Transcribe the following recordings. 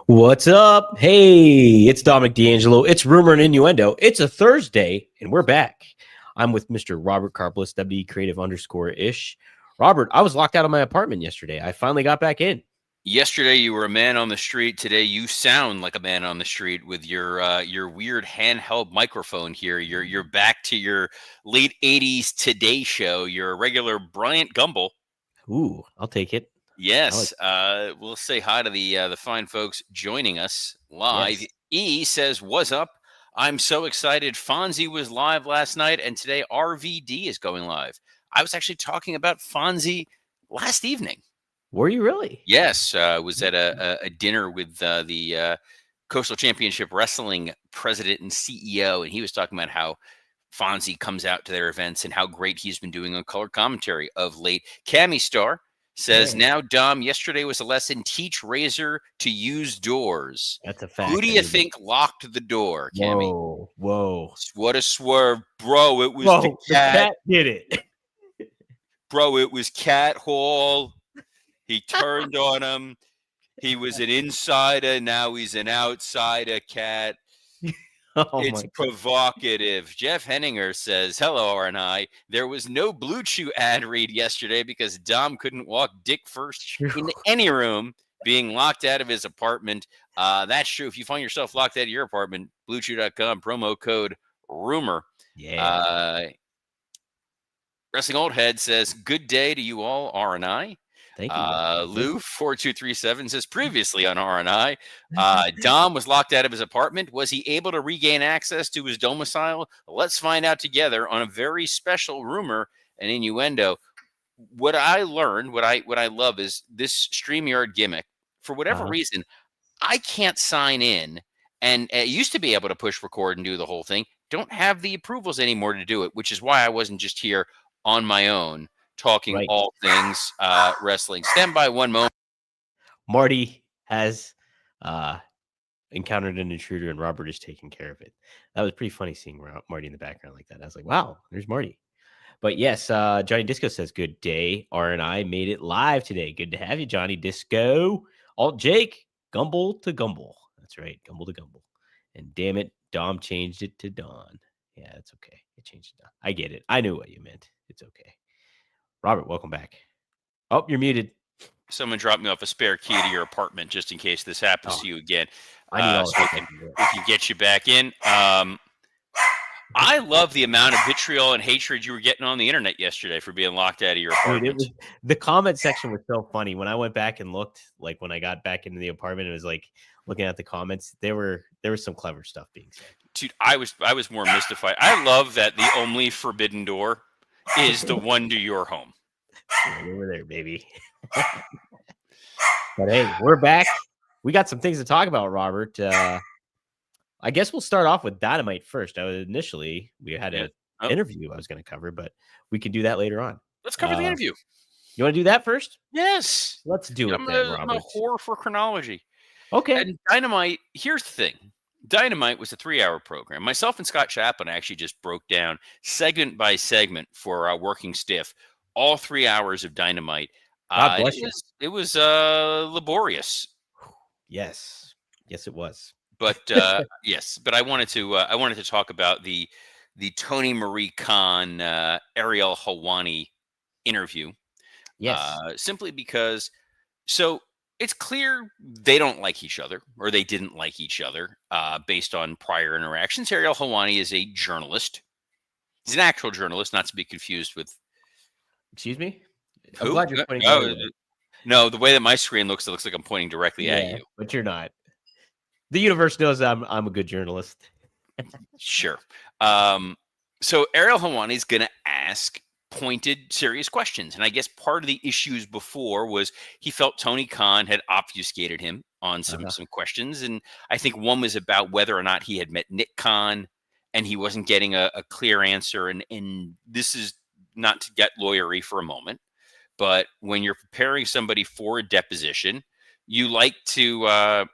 What's up? Hey, it's Dominic D'Angelo. It's Rumor and Innuendo. It's a Thursday, and we're back. I'm with Mr. Robert Karplis, WD Creative _ish. Robert, I was locked out of my apartment yesterday. I finally got back in. Yesterday you were a man on the street. Today you sound like a man on the street with your weird handheld microphone here. You're back to your late '80s Today Show. You're a regular Bryant Gumbel. Ooh, I'll take it. Yes, we'll say hi to the fine folks joining us live. Yes. E says, "What's up? I'm so excited. Fonzie was live last night, and today RVD is going live. I was actually talking about Fonzie last evening. Were you really? Yes, was at a dinner with the Coastal Championship Wrestling president and CEO, and he was talking about how Fonzie comes out to their events and how great he's been doing on color commentary of late. Cammy Star says, Hey. "Now, Dom, yesterday was a lesson. Teach Razor to use doors. That's a fact. Who do you think locked the door, Cammy? Whoa. What a swerve, bro! It was Whoa, the cat, did it. bro. It was Cat Hall. He turned on him. He was an insider. Now he's an outsider, Cat. Oh It's my God. provocative." Jeff Henninger says, "Hello, R&I. There was no Blue Chew ad read yesterday because Dom couldn't walk dick first in any room, being locked out of his apartment." That's true. If you find yourself locked out of your apartment, BlueChew.com, promo code rumor. Yeah. Wrestling Old Head says, "Good day to you all, R&I." Thank you. Lou 4237 says, "Previously on R&I, Dom was locked out of his apartment. Was he able to regain access to his domicile? Let's find out together on a very special Rumor and Innuendo." What I learned, what I love is this StreamYard gimmick. For whatever reason, I can't sign in, and used to be able to push record and do the whole thing. Don't have the approvals anymore to do it, which is why I wasn't just here on my own talking Right. all things wrestling. Stand by one moment. Marty has encountered an intruder and Robert is taking care of it. That was pretty funny seeing Marty in the background like that. I was like, wow, there's Marty. But yes, Johnny Disco says, "Good day. R&I made it live today. Good to have you, Johnny Disco." Alt Jake, Gumble to Gumble. That's right, Gumble to Gumble. And damn it, Dom changed it to Dawn. Yeah, that's okay. It changed it. I get it. I knew what you meant. It's okay. Robert, welcome back. Oh, you're muted. Someone dropped me off a spare key to your apartment just in case this happens to you again. I need all so we can get you back in. I love the amount of vitriol and hatred you were getting on the internet yesterday for being locked out of your apartment. Dude, the comment section was so funny. When I went back and looked, like when I got back into the apartment, it was like looking at the comments. There was some clever stuff being said. Dude, I was more mystified. I love that the only forbidden door is the one to your home. Over there, baby. But hey, we're back. We got some things to talk about, Robert. I guess we'll start off with Dynamite first. Initially, we had an interview I was going to cover, but we can do that later on. Let's cover the interview. You want to do that first? Yes. Let's do it then, Robert. I'm a whore for chronology. Okay. And Dynamite, here's the thing. Dynamite was a 3-hour program. Myself and Scott Chaplin actually just broke down segment by segment for our working stiff, all 3 hours of Dynamite. God bless you. It was laborious. Yes, it was. But yes, but I wanted to talk about the Tony Marie Khan Ariel Helwani interview. Yes, simply because it's clear they don't like each other, or they didn't like each other based on prior interactions. Ariel Helwani is a journalist. He's an actual journalist, not to be confused with. Excuse me? Who? I'm glad you're pointing no, the way that my screen looks, it looks like I'm pointing directly at you. But you're not. The universe knows I'm a good journalist. Sure. So Ariel Helwani is going to ask pointed, serious questions. And I guess part of the issues before was he felt Tony Khan had obfuscated him on some questions. And I think one was about whether or not he had met Nick Khan, and he wasn't getting a clear answer. And this is not to get lawyery for a moment, but when you're preparing somebody for a deposition, you like to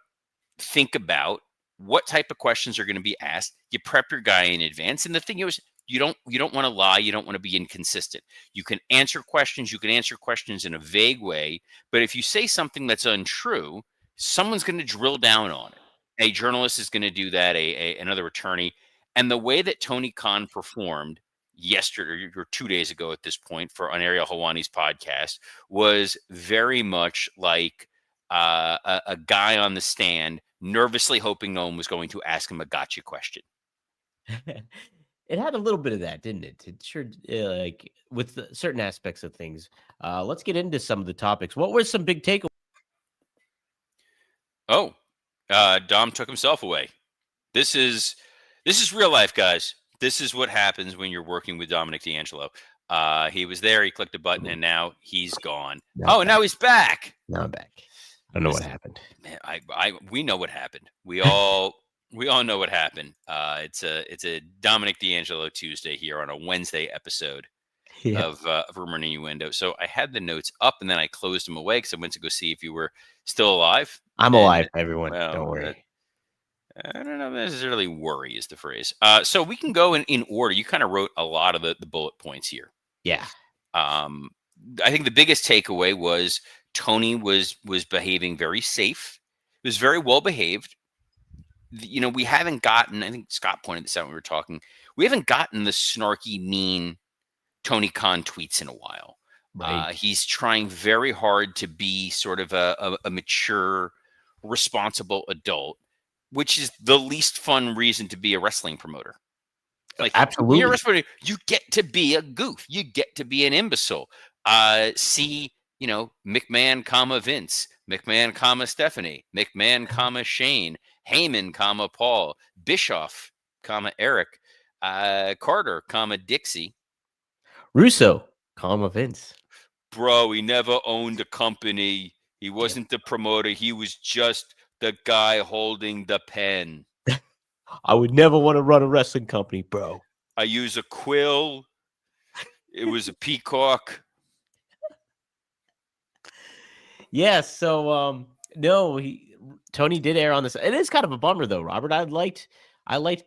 think about what type of questions are going to be asked. You prep your guy in advance. And the thing is, you don't want to lie. You don't want to be inconsistent. You can answer questions. You can answer questions in a vague way. But if you say something that's untrue, someone's going to drill down on it. A journalist is going to do that, another attorney. And the way that Tony Khan performed yesterday or 2 days ago at this point for on Ariel Helwani's podcast was very much like a guy on the stand nervously hoping no one was going to ask him a gotcha question. It had a little bit of that, didn't it? It sure, like with certain aspects of things. Let's get into some of the topics. What were some big takeaways? Oh, Dom took himself away. This is real life, guys. This is what happens when you're working with Dominic D'Angelo. He was there, he clicked a button, and now he's gone. Now he's back. Now I'm back. I don't know what happened. Man, we know what happened. We all know what happened. It's a Dominic D'Angelo Tuesday here on a Wednesday episode of Rumor and Innuendo. So I had the notes up and then I closed them away because I went to go see if you were still alive. I'm alive, everyone. Don't worry. I don't know necessarily worry is the phrase. So we can go in order. You kind of wrote a lot of the bullet points here. Yeah. I think the biggest takeaway was Tony was behaving very safe. He was very well behaved. We haven't gotten, I think Scott pointed this out when we were talking, we haven't gotten the snarky, mean Tony Khan tweets in a while. Right. He's trying very hard to be sort of a mature, responsible adult, which is the least fun reason to be a wrestling promoter. Like, absolutely, you're a wrestling promoter, you get to be a goof. You get to be an imbecile. See, McMahon, comma Vince, McMahon, comma Stephanie, McMahon, comma Shane, Heyman, comma Paul, Bischoff, comma Eric, Carter, comma Dixie, Russo, comma Vince. Bro, he never owned a company. He wasn't the promoter. He was just the guy holding the pen. I would never want to run a wrestling company, bro. I use a quill. It was a peacock. Yeah, so no, Tony did air on this. It is kind of a bummer though, Robert. I liked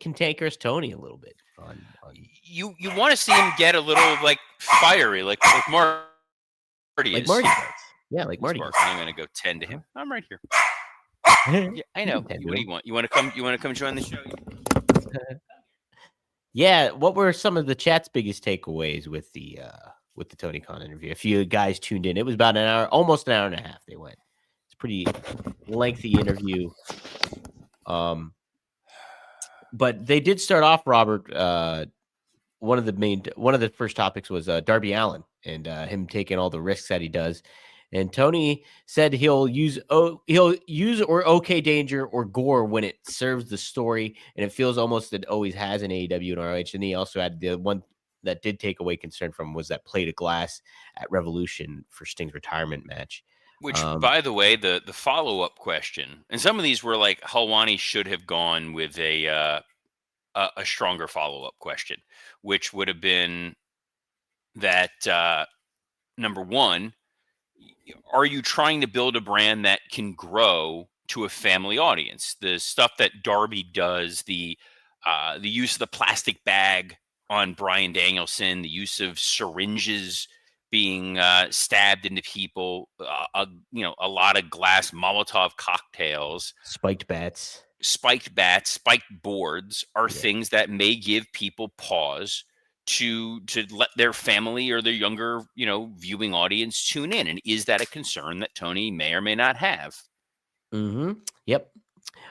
cantankerous Tony a little bit. You want to see him get a little like fiery, like Marty is. Marty does. Yeah, like Marty. I'm gonna go tend to him. I'm right here. Yeah, I know. What do you want? You want to come join the show? Yeah. What were some of the chat's biggest takeaways with the Tony Khan interview? If you guys tuned in, it was about an hour, almost an hour and a half. They went. It's a pretty lengthy interview. But they did start off, Robert. One of the first topics was Darby Allin and him taking all the risks that he does. And Tony said he'll use or OK Danger or Gore when it serves the story, and it feels almost it always has in AEW and ROH. And he also had the one that did take away concern from was that plate of glass at Revolution for Sting's retirement match. Which, by the way, the follow-up question, and some of these were like Helwani should have gone with a stronger follow-up question, which would have been that number one, are you trying to build a brand that can grow to a family audience? The stuff that Darby does, the use of the plastic bag on Bryan Danielson, the use of syringes being stabbed into people, a lot of glass Molotov cocktails, spiked bats, spiked boards are things that may give people pause to let their family or their younger, viewing audience tune in. And is that a concern that Tony may or may not have? Mm-hmm. Yep.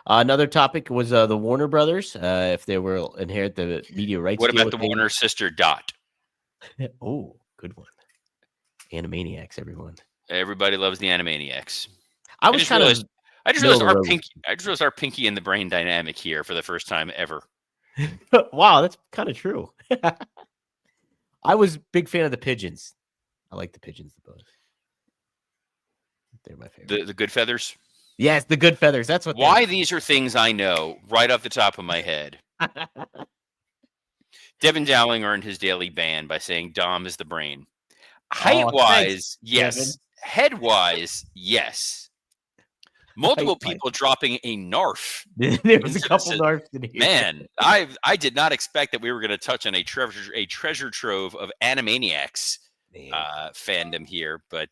Another topic was the Warner Brothers, if they will inherit the media rights. What about the Warner sister Dot? Oh, good one. Animaniacs, everyone. Everybody loves the Animaniacs. I just realized our Pinky and the Brain dynamic here for the first time ever. Wow, that's kind of true. I was a big fan of the pigeons. I like the pigeons the most. They're my favorite. The Good Feathers? Yes, the Good Feathers. That's what. Why these are things I know right off the top of my head. Devin Dowling earned his daily ban by saying Dom is the brain. Height-wise, yes. Devin. Head-wise, yes. Multiple people dropping a narf. There was a couple narfs in here. Man, I did not expect that we were going to touch on a treasure trove of Animaniacs fandom here, but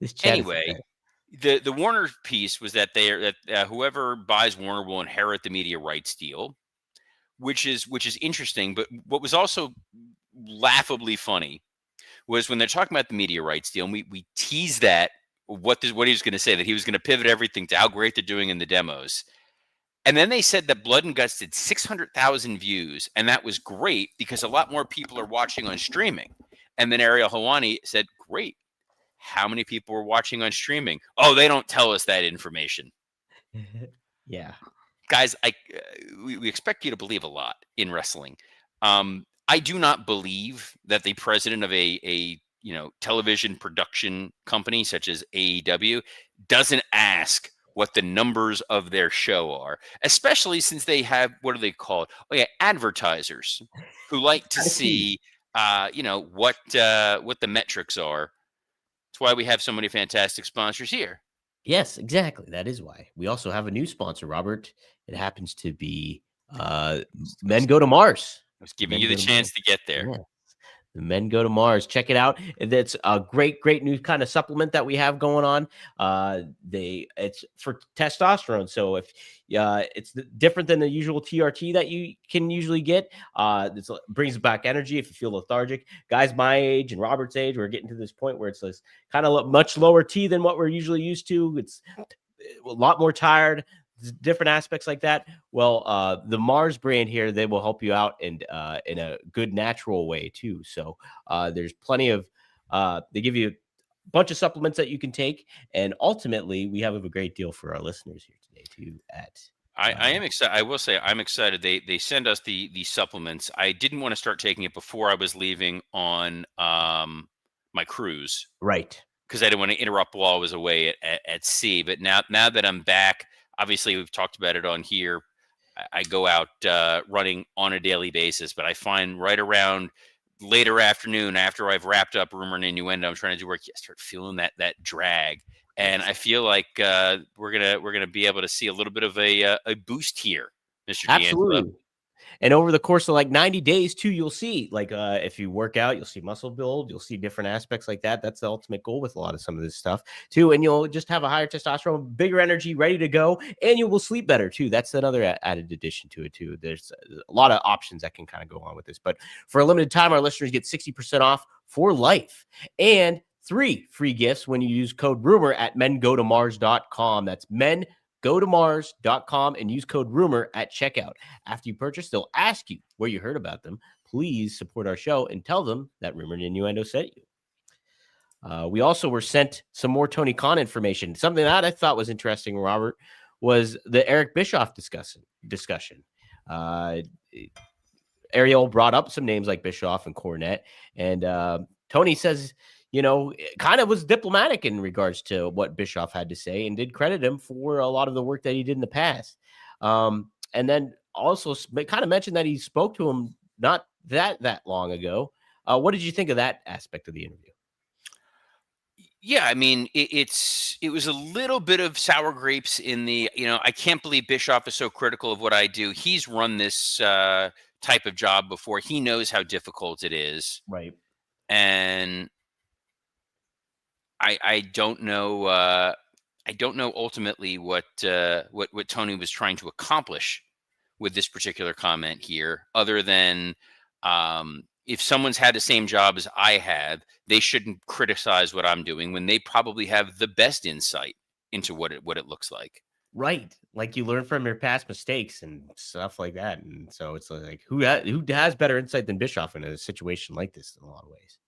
this chat anyway, The Warner piece was that whoever buys Warner will inherit the media rights deal, which is interesting. But what was also laughably funny was when they're talking about the media rights deal, and we teased that what he was going to say, that he was going to pivot everything to how great they're doing in the demos. And then they said that Blood and Guts did 600,000 views, and that was great because a lot more people are watching on streaming. And then Ariel Helwani said, "Great, how many people were watching on streaming? Oh, they don't tell us that information." Yeah. Guys, we expect you to believe a lot in wrestling. I do not believe that the president of a television production company such as AEW doesn't ask what the numbers of their show are, especially since they have, what are they called? Oh yeah, advertisers who like to Kind of key. see what the metrics are. That's why we have so many fantastic sponsors here. Yes, exactly. That is why. We also have a new sponsor, Robert. It happens to be I Men was, Go to Mars. I was giving Men you the Go to Mars. chance to get there. Yeah. The Men Go to Mars. Check it out. That's a great, great new kind of supplement that we have going on. It's for testosterone. So if it's different than the usual TRT that you can usually get. This brings back energy if you feel lethargic. Guys my age and Robert's age, we're getting to this point where it's this kind of much lower T than what we're usually used to. It's a lot more tired, different aspects like that. Well, the Mars brand here, they will help you out and in a good natural way too. So there's plenty of they give you a bunch of supplements that you can take, and ultimately we have a great deal for our listeners here today too. I am excited. I will say I'm excited. They send us the supplements. I didn't want to start taking it before I was leaving on my cruise Right. because I didn't want to interrupt while I was away at sea. But now that I'm back, obviously we've talked about it on here. I go out running on a daily basis, but I find right around later afternoon after I've wrapped up Rumor and Innuendo, I'm trying to do work. I start feeling that drag, and Yes. I feel like we're gonna be able to see a little bit of a boost here, Mr. D'Angelo. Absolutely. And over the course of like 90 days too, you'll see like if you work out, you'll see muscle build, you'll see different aspects like that. That's the ultimate goal with a lot of some of this stuff too. And you'll just have a higher testosterone, bigger energy, ready to go, and you will sleep better too. That's another added addition to it too. There's a lot of options that can kind of go on with this. But for a limited time, our listeners get 60% off for life and 3 free gifts when you use code rumor at mengotomars.com. That's mengotomars.com and use code rumor at checkout. After you purchase, they'll ask you where you heard about them. Please support our show and tell them that Rumor and Innuendo sent you. We also were sent some more Tony Khan information. Something that I thought was interesting, Robert, was the Eric Bischoff discussion. Ariel brought up some names like Bischoff and Cornette, and Tony says, kind of was diplomatic in regards to what Bischoff had to say and did credit him for a lot of the work that he did in the past. And then also kind of mentioned that he spoke to him not that long ago. What did you think of that aspect of the interview? Yeah, I mean, it was a little bit of sour grapes in the, I can't believe Bischoff is so critical of what I do. He's run this type of job before. He knows how difficult it is. Right. And I don't know I don't know ultimately what Tony was trying to accomplish with this particular comment here, other than if someone's had the same job as I have, they shouldn't criticize what I'm doing when they probably have the best insight into what it looks like. Right. Like you learn from your past mistakes and stuff like that. And so it's like who has better insight than Bischoff in a situation like this in a lot of ways.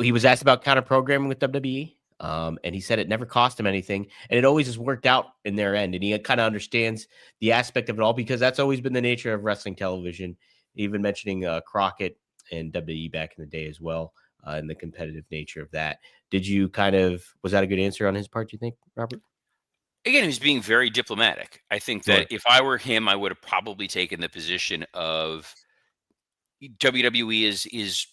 He was asked about counter programming with WWE. And he said it never cost him anything, and it always has worked out in their end. And he kind of understands the aspect of it all because that's always been the nature of wrestling television. Even mentioning Crockett and WWE back in the day as well, and the competitive nature of that. Was that a good answer on his part? Do you think, Robert? Again, he was being very diplomatic. I think that Sure. if I were him, I would have probably taken the position of WWE is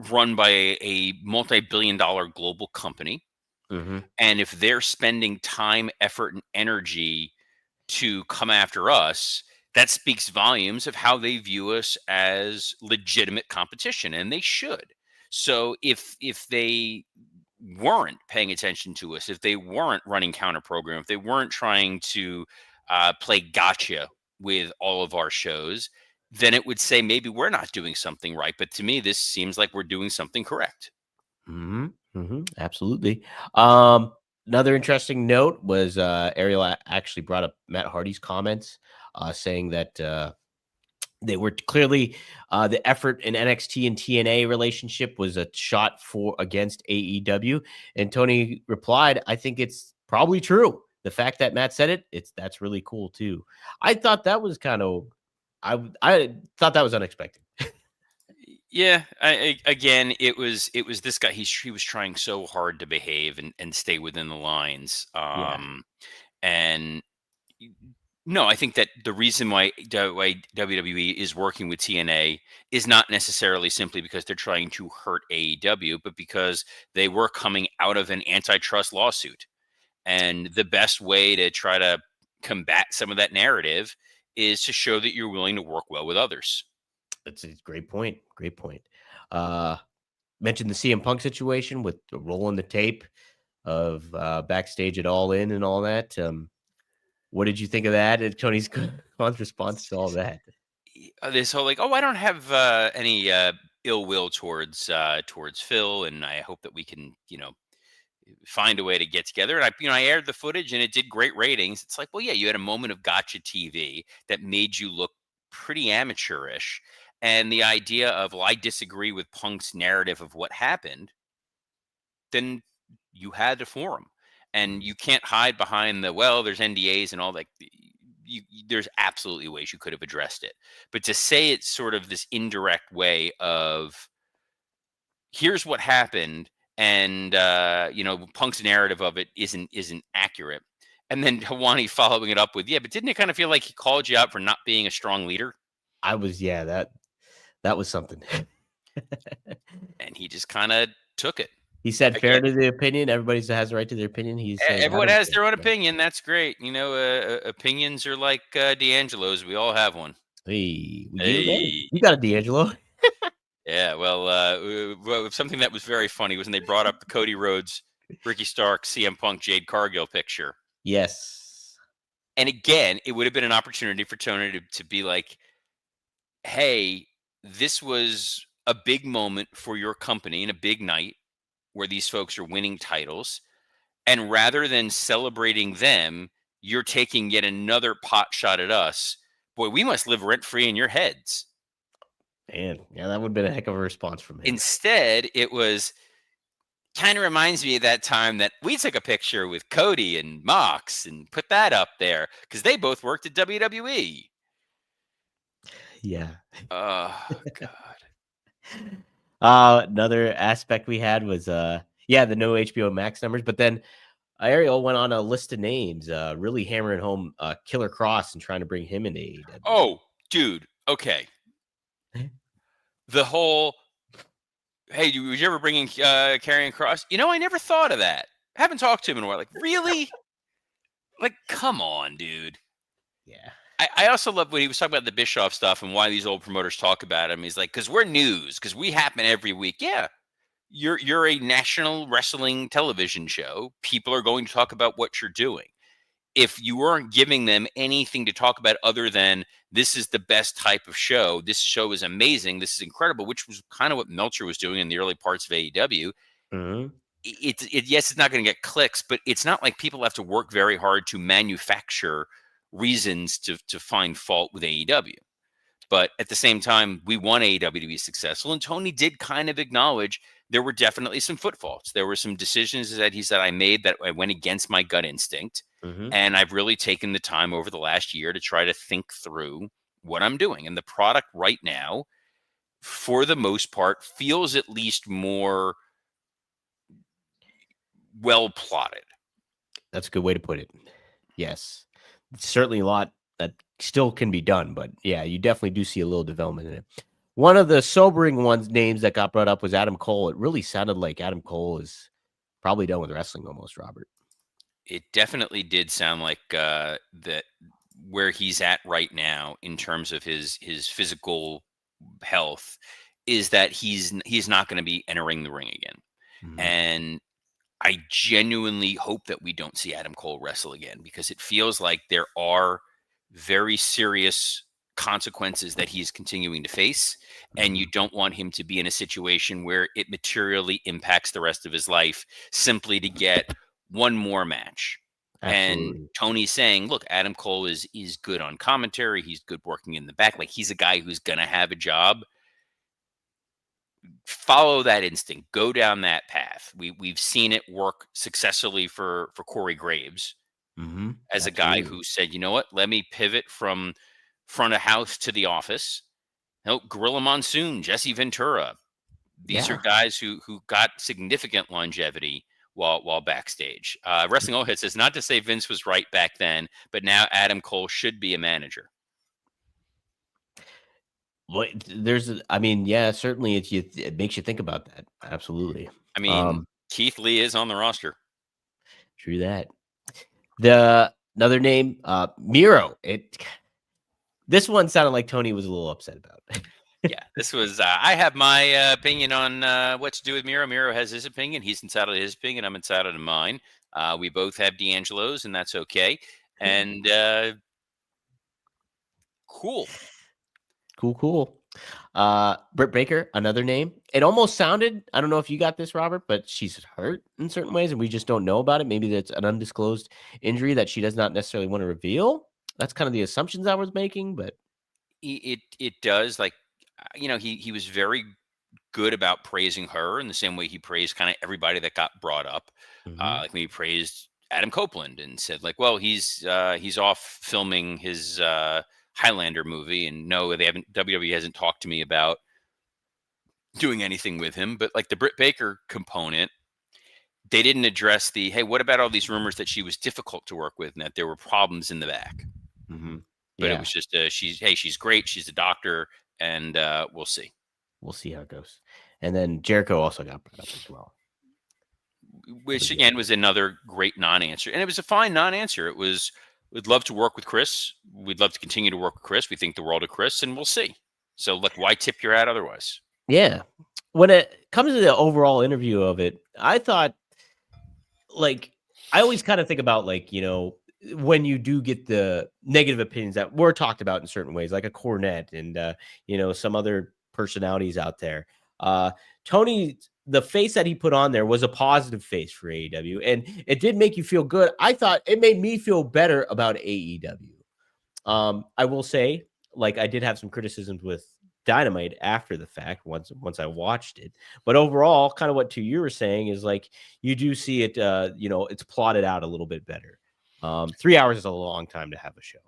run by a multi-billion-dollar global company. Mm-hmm. And if they're spending time, effort, and energy to come after us, that speaks volumes of how they view us as legitimate competition, and they should. So if they weren't paying attention to us, if they weren't running counter program, if they weren't trying to play gotcha with all of our shows, then it would say maybe we're not doing something right. But to me, this seems like we're doing something correct. Absolutely. Another interesting note was Ariel actually brought up Matt Hardy's comments, saying that they were clearly the effort in NXT and TNA relationship was a shot for against AEW, and Tony replied, "I think it's probably true. The fact that Matt said it, that's really cool too." I thought that was kind of, I thought that was unexpected. Yeah, again, it was this guy. He was trying so hard to behave and stay within the lines. Yeah, And no, I think that the reason why WWE is working with TNA is not necessarily simply because they're trying to hurt AEW, but because they were coming out of an antitrust lawsuit. And the best way to try to combat some of that narrative is to show that you're willing to work well with others. that's a great point. Great point. Uh, Mentioned the CM Punk situation with the rolling the tape of backstage at All In and all that. What did you think of that? And Tony's Khan's response to all that. This whole like, oh, I don't have any ill will towards Phil, and I hope that we can, find a way to get together. And I aired the footage, and it did great ratings. It's like, well, yeah, you had a moment of gotcha TV that made you look pretty amateurish, and the idea of, well, I disagree with Punk's narrative of what happened, then you had a forum, and you can't hide behind the, well, there's NDAs and all that. There's absolutely ways you could have addressed it, but to say it's sort of this indirect way of, here's what happened, and Punk's narrative of it isn't accurate, and then Hawani following it up with, yeah, but didn't it kind of feel like he called you out for not being a strong leader? I was, yeah, that was something. And he just kind of took it. He said, Again, "Fair to the opinion. Everybody has the right to their opinion." He's saying, "I everyone don't has care." their own Yeah. opinion. That's great. Opinions are like D'Angelo's. We all have one. Hey, Hey. you got a D'Angelo. Yeah, well, something that was very funny was when they brought up the Cody Rhodes, Ricky Starks, CM Punk, Jade Cargill picture. Yes. And again, it would have been an opportunity for Tony to be like, hey, this was a big moment for your company and a big night where these folks are winning titles. And rather than celebrating them, you're taking yet another pot shot at us. Boy, we must live rent free in your heads. Man, yeah, that would have been a heck of a response from him. Instead, it was kind of reminds me of that time that we took a picture with Cody and Mox and put that up there because they both worked at WWE. Yeah. Oh, God. Another aspect we had was yeah, the no HBO Max numbers, but then Ariel went on a list of names, really hammering home Killer Cross and trying to bring him into AEW. Oh, dude. Okay. The whole, hey, would you ever bring in Karrion Cross? I never thought of that. I haven't talked to him in a while. Like, really? Like, come on, dude. Yeah. I also love when he was talking about the Bischoff stuff and why these old promoters talk about him. He's like, because we're news, because we happen every week. Yeah, you're a national wrestling television show. People are going to talk about what you're doing. If you weren't giving them anything to talk about other than this is the best type of show, this show is amazing, this is incredible, which was kind of what Meltzer was doing in the early parts of AEW. Mm-hmm. Yes, it's not going to get clicks, but it's not like people have to work very hard to manufacture reasons to find fault with AEW. But at the same time, we want AEW to be successful. And Tony did kind of acknowledge there were definitely some footfalls. There were some decisions that he said I made that I went against my gut instinct. Mm-hmm. And I've really taken the time over the last year to try to think through what I'm doing. And the product right now, for the most part, feels at least more well plotted. That's a good way to put it. Yes. Certainly a lot that still can be done, but yeah, you definitely do see a little development in it. One of the sobering names that got brought up was Adam Cole. It really sounded like Adam Cole is probably done with wrestling almost, Robert. It definitely did sound like that where he's at right now in terms of his physical health is that he's not going to be entering the ring again. Mm-hmm. And I genuinely hope that we don't see Adam Cole wrestle again, because it feels like there are very serious consequences that he's continuing to face. And you Mhm. don't want him to be in a situation where it materially impacts the rest of his life simply to get one more match. And Absolutely. Tony's saying, look, Adam Cole is good on commentary. He's good working in the back. Like, he's a guy who's going to have a job. Follow that instinct. Go down that path. We've seen it work successfully for Corey Graves as a guy Absolutely. who said, you know what, let me pivot from front of house to the office. No, Gorilla Monsoon, Jesse Ventura. These are Yeah. guys who got significant longevity while backstage. Wrestling Ohead says, not to say Vince was right back then, but now Adam Cole should be a manager. What there's I mean, yeah, certainly it makes you think about that. Absolutely. I mean, Um, Keith Lee is on the roster. true that. The another name, Miro. This one sounded like Tony was a little upset about. Yeah, this was. I have my opinion on what to do with Miro. Miro has his opinion. He's entitled to his opinion. I'm entitled to mine. We both have D'Angelo's, and that's okay. And cool. Cool, cool. Britt Baker, another name. It almost sounded, I don't know if you got this, Robert, but she's hurt in certain ways and we just don't know about it. Maybe that's an undisclosed injury that she does not necessarily want to reveal. That's kind of the assumptions I was making, but It does, like, he was very good about praising her in the same way he praised kind of everybody that got brought up. mhm. Like when he praised Adam Copeland and said, like, well, he's off filming his Highlander movie, and no, they haven't. WWE hasn't talked to me about doing anything with him. But like the Britt Baker component, they didn't address the, hey, what about all these rumors that she was difficult to work with and that there were problems in the back? Mhm. But it Yeah, was just she's great, she's a doctor, and we'll see. we'll see how it goes. And then Jericho also got brought up as well. What Which do you got? again was another great non-answer, and it was a fine non-answer. It was, we'd love to work with Chris. We'd love to continue to work with Chris. We think the world of Chris, and we'll see. So, like, why tip your hat otherwise? Yeah. When it comes to the overall interview of it, I thought like I always kind of think about like, when you do get the negative opinions that were talked about in certain ways, like a Cornette and some other personalities out there. Uh Tony, the face that he put on there was a positive face for AEW, and it did make you feel good. I thought it made me feel better about AEW. I will say, like, I did have some criticisms with Dynamite after the fact once I watched it. But overall, kind of what two you were saying is like you do see it it's plotted out a little bit better. 3 hours is a long time to have a show.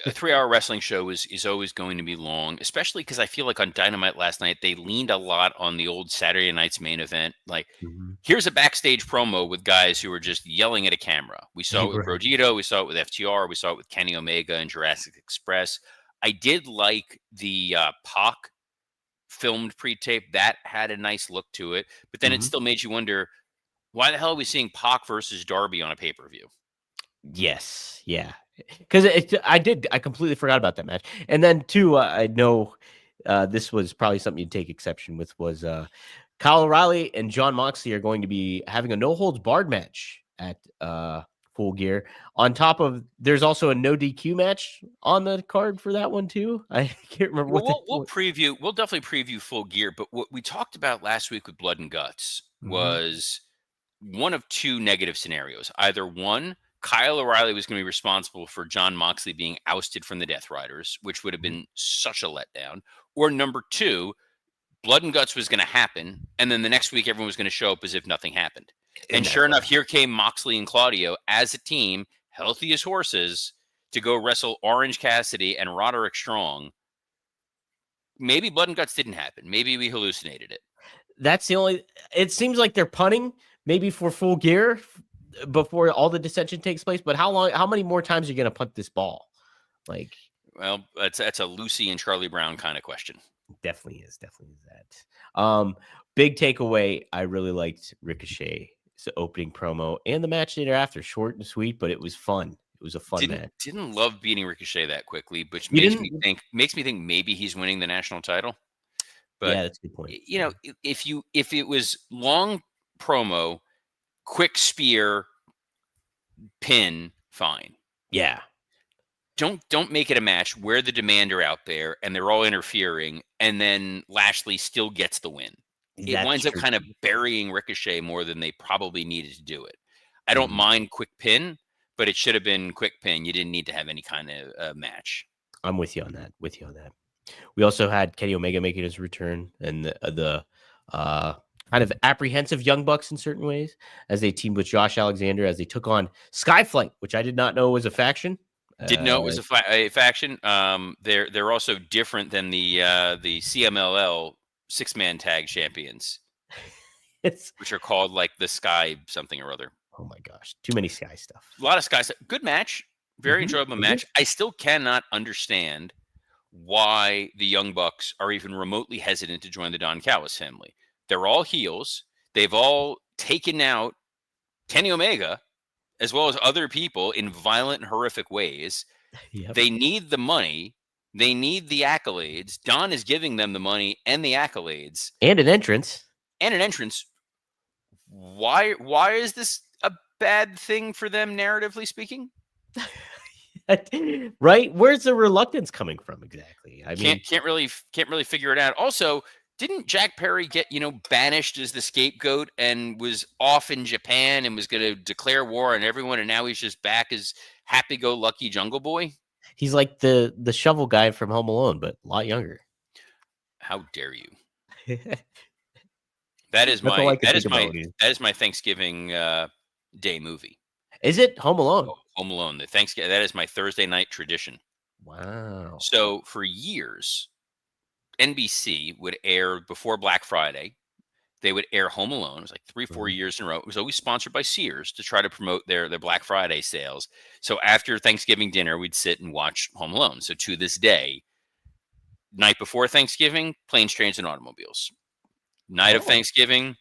A 3 hour wrestling show is always going to be long, especially because I feel like on Dynamite last night they leaned a lot on the old Saturday night's main event. Like, Mhm. here's a backstage promo with guys who were just yelling at a camera. We saw it with Right. Rogito, we saw it with FTR, we saw it with Kenny Omega and Jurassic Express. I did like the Pac filmed pre-tape. That had a nice look to it, but then it Mhm. still made you wonder, why the hell are we seeing Pac versus Darby on a pay-per-view? Yes, yeah, because I completely forgot about that match. And then too, I know this was probably something you'd take exception with was Kyle O'Reilly and John Moxley are going to be having a no holds barred match at Full Gear. On top of, there's also a no DQ match on the card for that one too. I can't remember Well, what the we'll preview. We'll definitely preview Full Gear. But what we talked about last week with Blood and Guts Mhm. was one of two negative scenarios. Either one, Kyle O'Reilly was going to be responsible for John Moxley being ousted from the Death Riders, which would have Mhm. been such a letdown. Or number two, Blood and Guts was going to happen, and then the next week everyone was going to show up as if nothing happened. And And sure that's what enough, here came Moxley and Claudio as a team, healthy as horses, to go wrestle Orange Cassidy and Roderick Strong. Maybe Blood and Guts didn't happen. Maybe we hallucinated it. that's the only. It seems like they're punting maybe for Full Gear before all the dissension takes place. But how long? How many more times are you going to punt this ball? Like, Well, that's a Lucy and Charlie Brown kind of question. definitely is that. Big takeaway. I really liked Ricochet's opening promo and the match thereafter. Short and sweet, but it was fun. It was a fun Didn't match. didn't love beating Ricochet that quickly, which You didn't? makes me think maybe he's winning the national title. But Yeah, that's a good point. if it was long promo quick spear, pin, fine. Yeah, Don't make it a match where the demand are out there and they're all interfering, and then Lashley still gets the win. It that's winds up true kind of too. burying Ricochet more than they probably needed to do it. I don't Mhm. mind quick pin, but it should have been quick pin. You didn't need to have any kind of match. I'm with you on that. With you on that. We also had Kenny Omega making his return, and the kind of apprehensive Young Bucks in certain ways as they teamed with Josh Alexander as they took on Skyflight, which I did not know was a faction. Didn't know it Uh, was a faction. They're also different than the CMLL 6-man tag champions, it's which are called like the Sky something or other. oh my gosh, too many Sky stuff. A lot of Sky. Good match, very enjoyable Was it? match. I still cannot understand why the Young Bucks are even remotely hesitant to join the Don Callis family. They're all heels. They've all taken out Kenny Omega as well as other people in violent and horrific ways. Yep. They need the money. They need the accolades. Don is giving them the money and the accolades And an entrance. and an entrance. Why is this a bad thing for them narratively speaking? Right? Where's the reluctance coming from exactly? I Can't mean, can't really can't really figure it out. Also, didn't Jack Perry get, banished as the scapegoat and was off in Japan and was going to declare war on everyone, and now he's just back as happy-go-lucky Jungle Boy? he's like the shovel guy from Home Alone, but a lot younger. How dare you? That's That is all my I could that think is my about. that is my Thanksgiving day movie. Is it Home Alone? Home Alone. The Thanksgiving that is my Thursday night tradition. Wow. So for years, NBC would air before Black Friday. They would air Home Alone. It was like 3, 4 Mhm. years in a row. It was always sponsored by Sears to try to promote their Black Friday sales. So after Thanksgiving dinner, we'd sit and watch Home Alone. So to this day, night before Thanksgiving, Planes, Trains, and Automobiles. Night of Oh, Thanksgiving,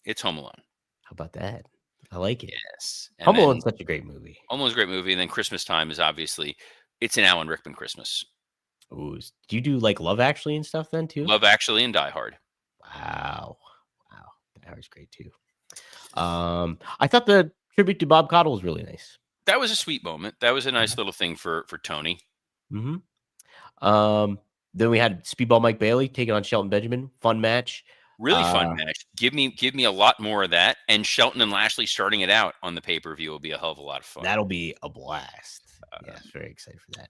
it's Home Alone. how about that? I like it. Yes. And Home then Alone's such a great movie. Home Alone's a great movie. And then Christmas time is obviously, it's an Alan Rickman Christmas. Ooh, do you do like Love Actually and stuff then too? Love Actually and Die Hard. Wow, wow, that was great too. I thought the tribute to Bob Caudle was really nice. That was a sweet moment. That was a nice little thing for Tony. Mm-hmm. Then we had Speedball Mike Bailey taking on Shelton Benjamin. Fun match. Really fun match. Give me a lot more of that. And Shelton and Lashley starting it out on the pay-per-view will be a hell of a lot of fun. That'll be a blast. Yes, very excited for that.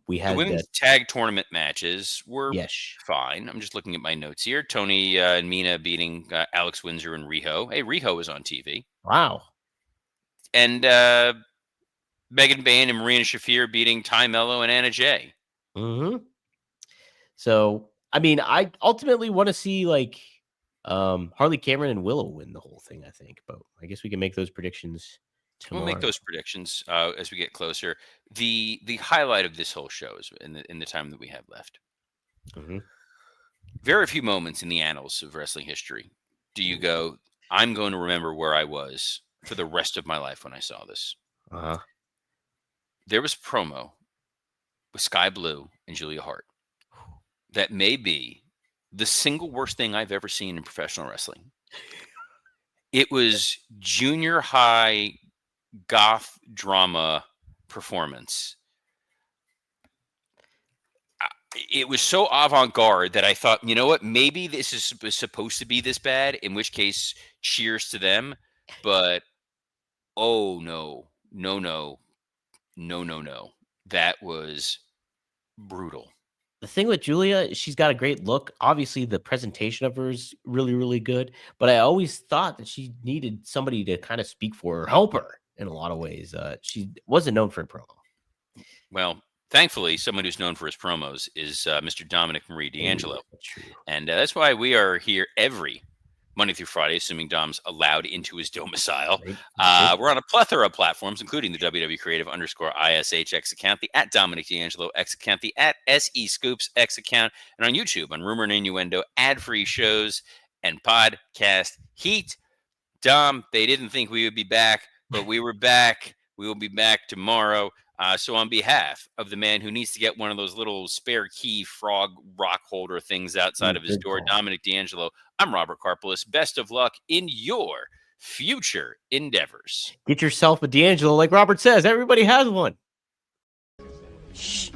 We The had women's tag tournament matches were yes. fine. I'm just looking at my notes here. Tony and Mina beating Alex Windsor and Riho. Hey, Riho was on TV. Wow. And Megan Bayne and Marina Shafir beating Ty Mello and Anna Jay. Mm-hmm. So, I mean, I ultimately want to see like Harley Cameron and Willow win the whole thing, I think. But I guess we can make those predictions tomorrow. We'll make those predictions as we get closer. The highlight of this whole show is in the time that we have left. Mm-hmm. Very few moments in the annals of wrestling history do you go, I'm going to remember where I was for the rest of my life when I saw this. Uh-huh. There was a promo with Sky Blue and Julia Hart that may be the single worst thing I've ever seen in professional wrestling. It was junior high goth drama performance. It was so avant-garde that I thought, you know what, maybe this is supposed to be this bad, in which case, cheers to them. But, oh, no. That was brutal. The thing with Julia, she's got a great look. Obviously, the presentation of her is really, really good. But I always thought that she needed somebody to kind of speak for her, help her in a lot of ways. She wasn't known for a promo. Well, thankfully, someone who's known for his promos is Mr. Dominic Marie D'Angelo. That's true. And that's why we are here every Monday through Friday, assuming Dom's allowed into his domicile. Right. We're on a plethora of platforms, including the WW Creative _ISH X account, the at Dominic D'Angelo X account, the at SE Scoops X account, and on YouTube on Rumor and Innuendo, ad-free shows, and podcast heat. Dom, they didn't think we would be back, but we were back. We will be back tomorrow. So on behalf of the man who needs to get one of those little spare key frog rock holder things outside of his door, Call. Dominic D'Angelo, I'm Robert Karpolis. Best of luck in your future endeavors. Get yourself a D'Angelo, like Robert says. Everybody has one. Shh.